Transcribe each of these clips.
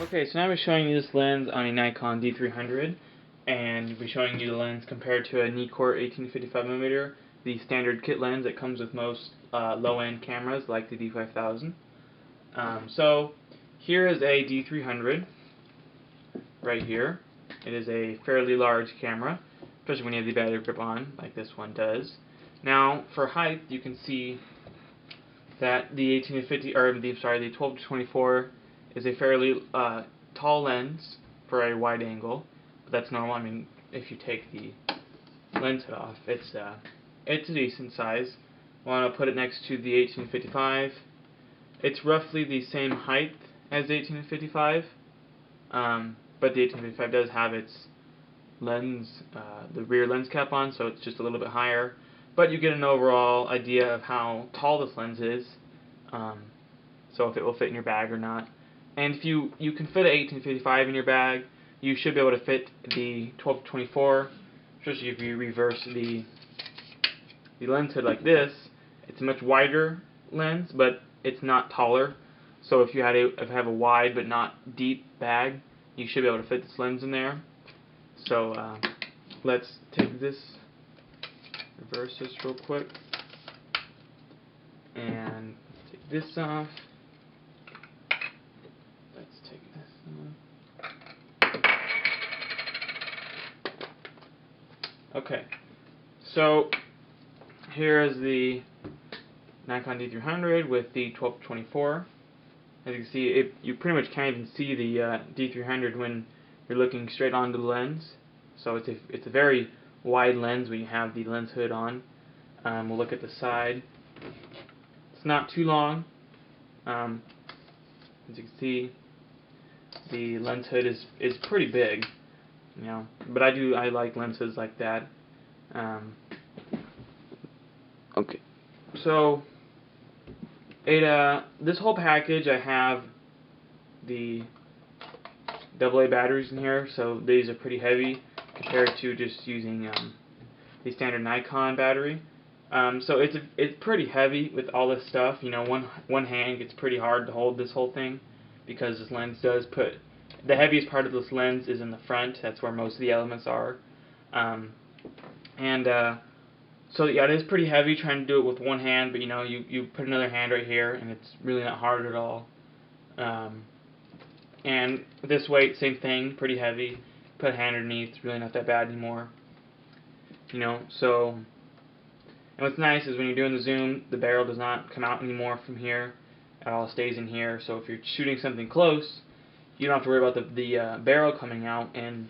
Okay, so now I'm showing you this lens on a Nikon D300, and we're showing you the lens compared to a Nikon 18-55mm, the standard kit lens that comes with most low-end cameras like the D5000. So here is a D300 right here. It is a fairly large camera, especially when you have the battery grip on, like this one does. Now, for height, you can see that the 12-24 is a fairly tall lens for a wide angle, but that's normal. I mean, if you take the lens hood off, it's a decent size. Want to put it next to the 18-55. It's roughly the same height as the 18-55, but the 18-55 does have its lens, the rear lens cap on, so it's just a little bit higher. But you get an overall idea of how tall this lens is, so if it will fit in your bag or not. And if you can fit an 18-55 in your bag, you should be able to fit the 12-24, especially if you reverse the lens hood like this. It's a much wider lens, but it's not taller. So if you have a wide but not deep bag, you should be able to fit this lens in there. So let's take this, reverse this real quick, and take this off. Let's take this off. Okay, so here is the Nikon D300 with the 12-24. As you can see, you pretty much can't even see the D300 when you're looking straight onto the lens. So it's a very wide lens when you have the lens hood on. We'll look at the side. It's not too long. As you can see, the lens hood is pretty big, you know. But I like lens hoods like that. Okay, so this whole package, I have the AA batteries in here, so these are pretty heavy compared to just using the standard Nikon battery. So it's pretty heavy with all this stuff. You know, one hand gets pretty hard to hold this whole thing because this lens does put the heaviest part of this lens is in the front. That's where most of the elements are. So yeah, it is pretty heavy trying to do it with one hand, but you know, you put another hand right here, and it's really not hard at all. And this weight, same thing, pretty heavy. Put a hand underneath, it's really not that bad anymore. You know, so, and what's nice is when you're doing the zoom, the barrel does not come out anymore from here. It all stays in here, so if you're shooting something close, you don't have to worry about the barrel coming out and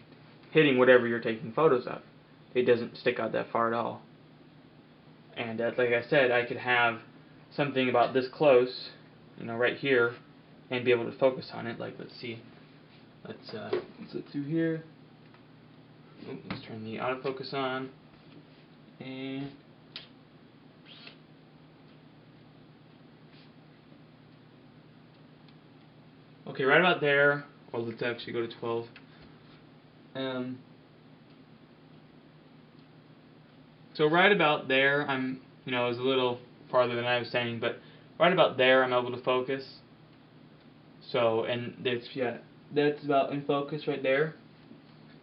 hitting whatever you're taking photos of. It doesn't stick out that far at all. And like I said, I could have something about this close, you know, right here, and be able to focus on it. Like, let's see, let's look through here. Let's turn the autofocus on, and okay, right about there. Well, let's actually go to 12. So right about there, you know, it was a little farther than I was saying, but right about there, I'm able to focus. So, and that's about in focus right there.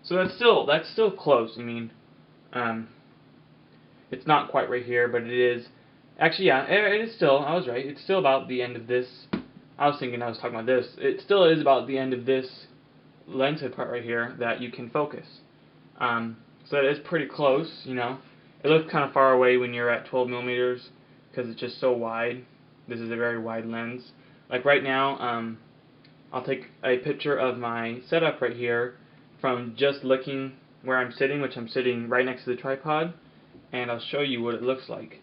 So that's still close. I mean, it's not quite right here, but it is. Actually, yeah, it is still. I was right. It's still about the end of this. I was thinking I was talking about this. It still is about the end of this lens hood part right here that you can focus. So it is pretty close, you know. It looks kind of far away when you're at 12mm because it's just so wide. This is a very wide lens. Like right now, I'll take a picture of my setup right here from just looking where I'm sitting, which I'm sitting right next to the tripod, and I'll show you what it looks like.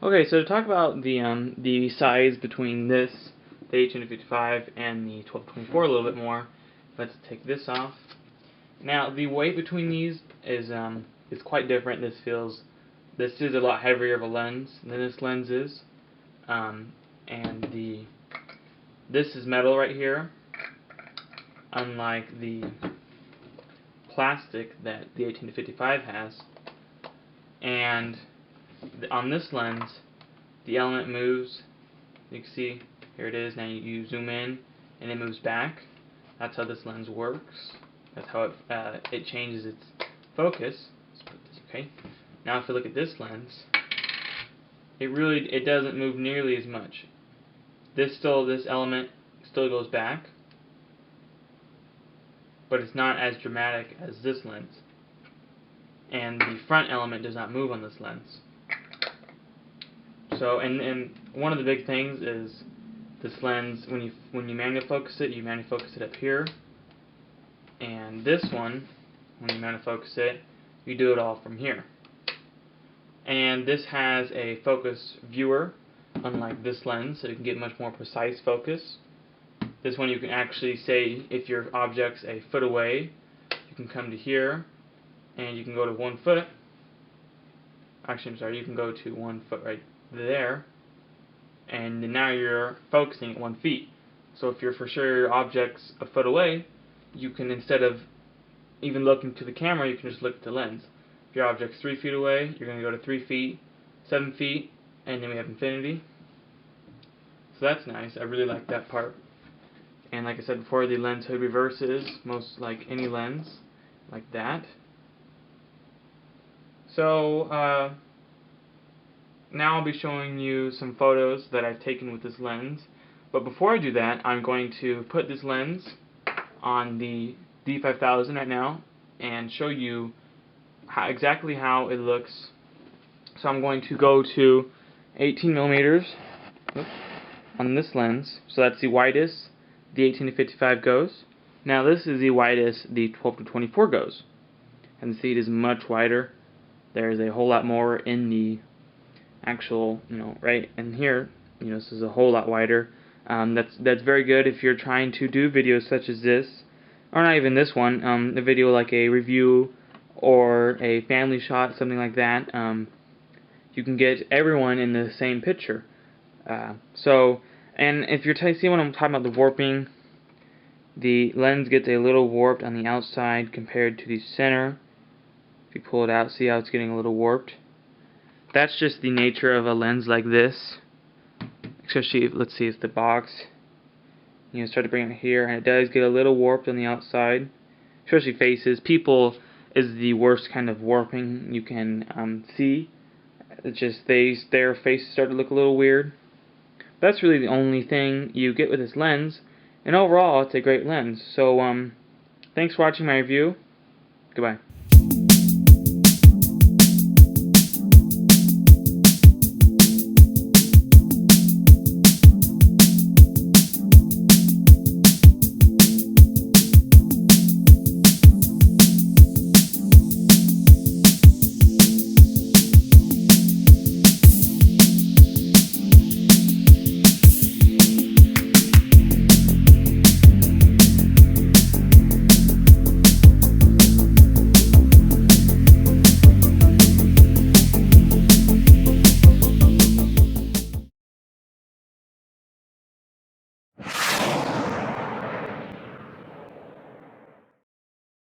Okay, so to talk about the size between this, the 18-55, and the 12-24 a little bit more, let's take this off. Now, the weight between these is quite different. This is a lot heavier of a lens than this lens is, and this is metal right here, unlike the plastic that the 18-55 has. And on this lens, the element moves You can see, here it is. Now you zoom in and it moves back. That's how this lens works. That's how it changes its focus. Let's put this, okay. Now if you look at this lens, it doesn't move nearly as much. This element still goes back, but it's not as dramatic as this lens. And the front element does not move on this lens. So, and one of the big things is this lens, when you manual focus it, you manual focus it up here. And this one, when you manual focus it, you do it all from here. And this has a focus viewer, unlike this lens, so you can get much more precise focus. This one you can actually say, if your object's a foot away, you can come to here, and you can go to 1 foot. Actually, I'm sorry, you can go to 1 foot right there, and now you're focusing at 1 feet. So if you're for sure your object's a foot away, you can, instead of even looking to the camera, you can just look at the lens. If your object's 3 feet away, you're going to go to 3 feet, 7 feet, and then we have infinity. So that's nice. I really like that part. And like I said before, the lens hood reverses, most like any lens, like that. So now I'll be showing you some photos that I've taken with this lens. But before I do that, I'm going to put this lens on the D5000 right now and show you exactly how it looks. So I'm going to go to 18mm on this lens. So that's the widest the 18-55 goes. Now this is the widest the 12-24 goes. And see, it is much wider. There's a whole lot more in the actual, right in here. This is a whole lot wider. That's very good if you're trying to do videos such as this, or not even this one. A video like a review or a family shot, something like that. You can get everyone in the same picture. And if you're see when I'm talking about the warping, the lens gets a little warped on the outside compared to the center. If you pull it out, see how it's getting a little warped? That's just the nature of a lens like this. Especially, let's see, if the box, start to bring it here, and it does get a little warped on the outside. Especially faces. People is the worst kind of warping you can see. It's just their faces start to look a little weird. That's really the only thing you get with this lens, and overall it's a great lens. So thanks for watching my review. Goodbye.